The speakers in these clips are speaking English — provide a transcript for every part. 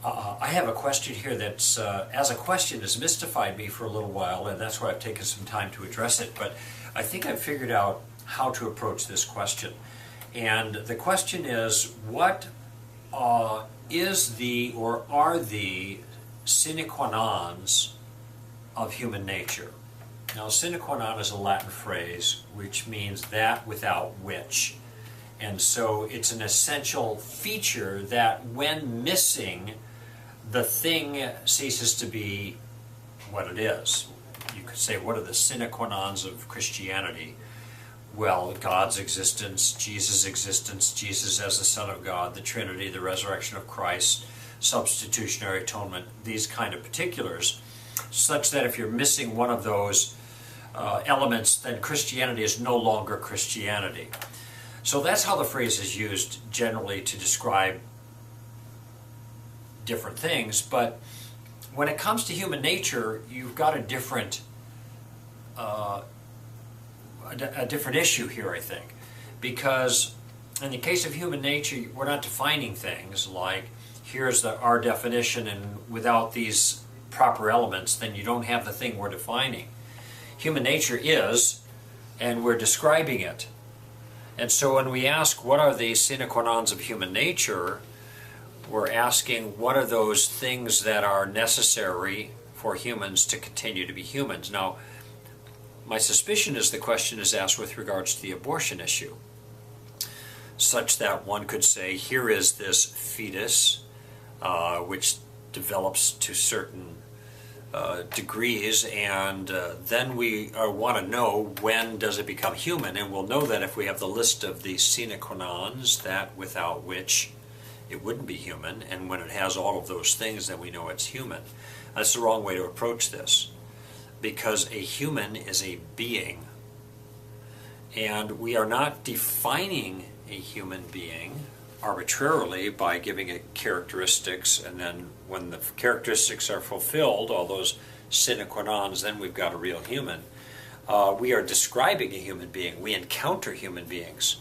I have a question here that's, as a question, has mystified me for a little while, and that's why I've taken some time to address it. But I think I've figured out how to approach this question. And the question is, what is the, or are the, sine qua nons of human nature? Now, sine qua non is a Latin phrase which means that without which. And so it's an essential feature that when missing, the thing ceases to be what it is. You could say, what are the sine qua nons of Christianity? Well, God's existence, Jesus' existence, Jesus as the Son of God, the Trinity, the resurrection of Christ, substitutionary atonement, these kind of particulars, such that if you're missing one of those elements, then Christianity is no longer Christianity. So that's how the phrase is used generally to describe different things. But when it comes to human nature, you've got a different issue here, I think, because in the case of human nature, we're not defining things like here's our definition, and without these proper elements, then you don't have the thing we're defining. Human nature is, and we're describing it. And so when we ask what are the sine qua nons of human nature, we're asking what are those things that are necessary for humans to continue to be humans. Now, my suspicion is the question is asked with regards to the abortion issue, such that one could say, here is this fetus, which develops to certain degrees, and then we want to know when does it become human, and we'll know that if we have the list of the sine qua nons, that without which it wouldn't be human, and when it has all of those things, then we know it's human. That's the wrong way to approach this, because a human is a being, and we are not defining a human being arbitrarily by giving it characteristics, and then when the characteristics are fulfilled, all those sine qua nons, then we've got a real human. We are describing a human being. We encounter human beings.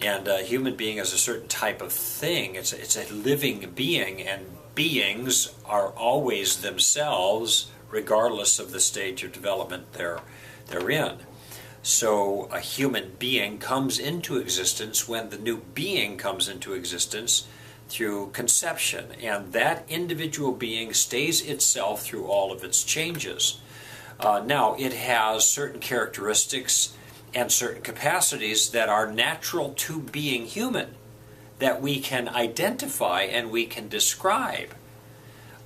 And a human being is a certain type of thing. It's a living being, and beings are always themselves, regardless of the stage of development they're in. So a human being comes into existence when the new being comes into existence through conception, and that individual being stays itself through all of its changes. Now, it has certain characteristics and certain capacities that are natural to being human, that we can identify and we can describe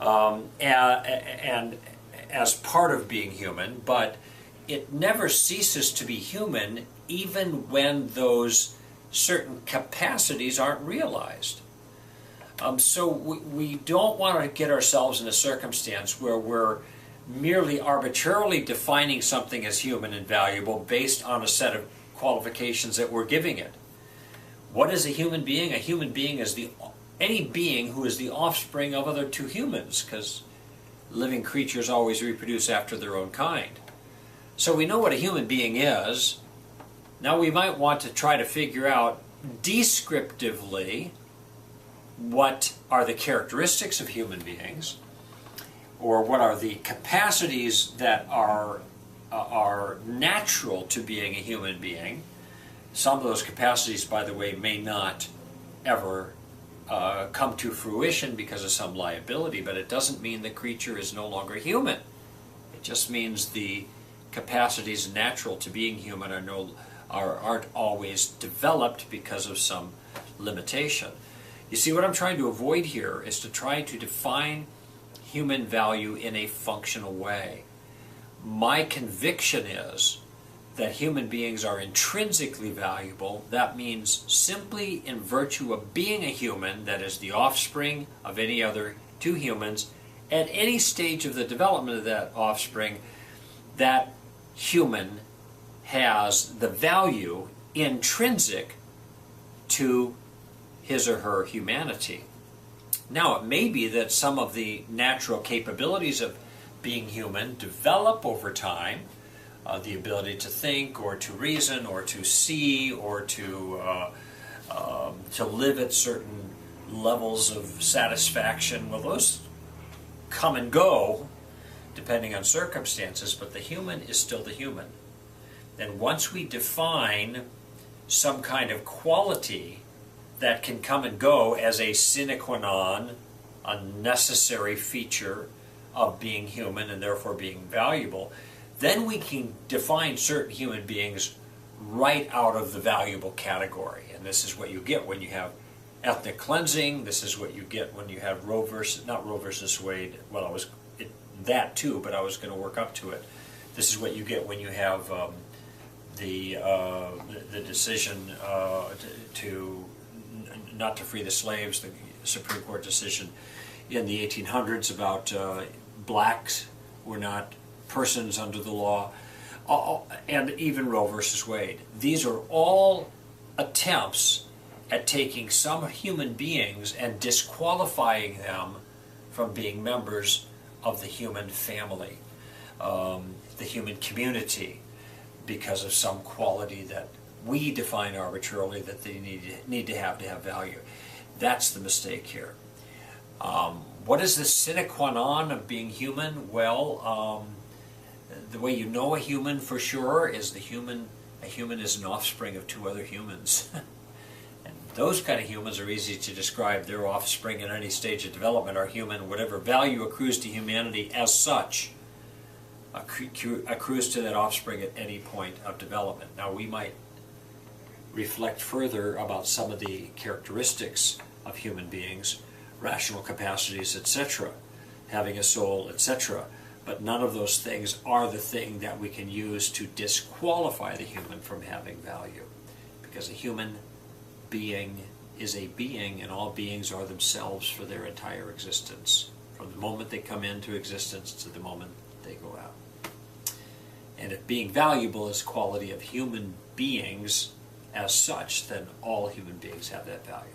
and as part of being human, but it never ceases to be human even when those certain capacities aren't realized. So we don't want to get ourselves in a circumstance where we're merely arbitrarily defining something as human and valuable based on a set of qualifications that we're giving it. What is a human being? A human being is any being who is the offspring of other two humans, because living creatures always reproduce after their own kind. So we know what a human being is. Now we might want to try to figure out descriptively what are the characteristics of human beings, or what are the capacities that are natural to being a human being. Some of those capacities, by the way, may not ever come to fruition because of some liability, but it doesn't mean the creature is no longer human. It just means the capacities natural to being human aren't always developed because of some limitation. You see, what I'm trying to avoid here is to try to define human value in a functional way. My conviction is that human beings are intrinsically valuable. That means simply in virtue of being a human, that is the offspring of any other two humans, at any stage of the development of that offspring, that human has the value intrinsic to his or her humanity. Now, it may be that some of the natural capabilities of being human develop over time, the ability to think or to reason or to see or to live at certain levels of satisfaction, well, those come and go depending on circumstances, but the human is still the human. And once we define some kind of quality that can come and go as a sine qua non, a necessary feature of being human and therefore being valuable, then we can define certain human beings right out of the valuable category. And this is what you get when you have ethnic cleansing. This is what you get when you have not Roe versus Wade. Well, that too, but I was going to work up to it. This is what you get when you have the decision not to free the slaves, the Supreme Court decision in the 1800s about blacks were not persons under the law, and even Roe versus Wade. These are all attempts at taking some human beings and disqualifying them from being members of the human family, the human community, because of some quality that we define arbitrarily that they need to have value. That's the mistake here. What is the sine qua non of being human? Well, the way you know a human for sure is a human is an offspring of two other humans. And those kind of humans are easy to describe. Their offspring in any stage of development are human. Whatever value accrues to humanity as such accrues to that offspring at any point of development. Now we might reflect further about some of the characteristics of human beings, rational capacities, etc., having a soul, etc., but none of those things are the thing that we can use to disqualify the human from having value. Because a human being is a being, and all beings are themselves for their entire existence, from the moment they come into existence to the moment they go out. And if being valuable is quality of human beings as such, then all human beings have that value.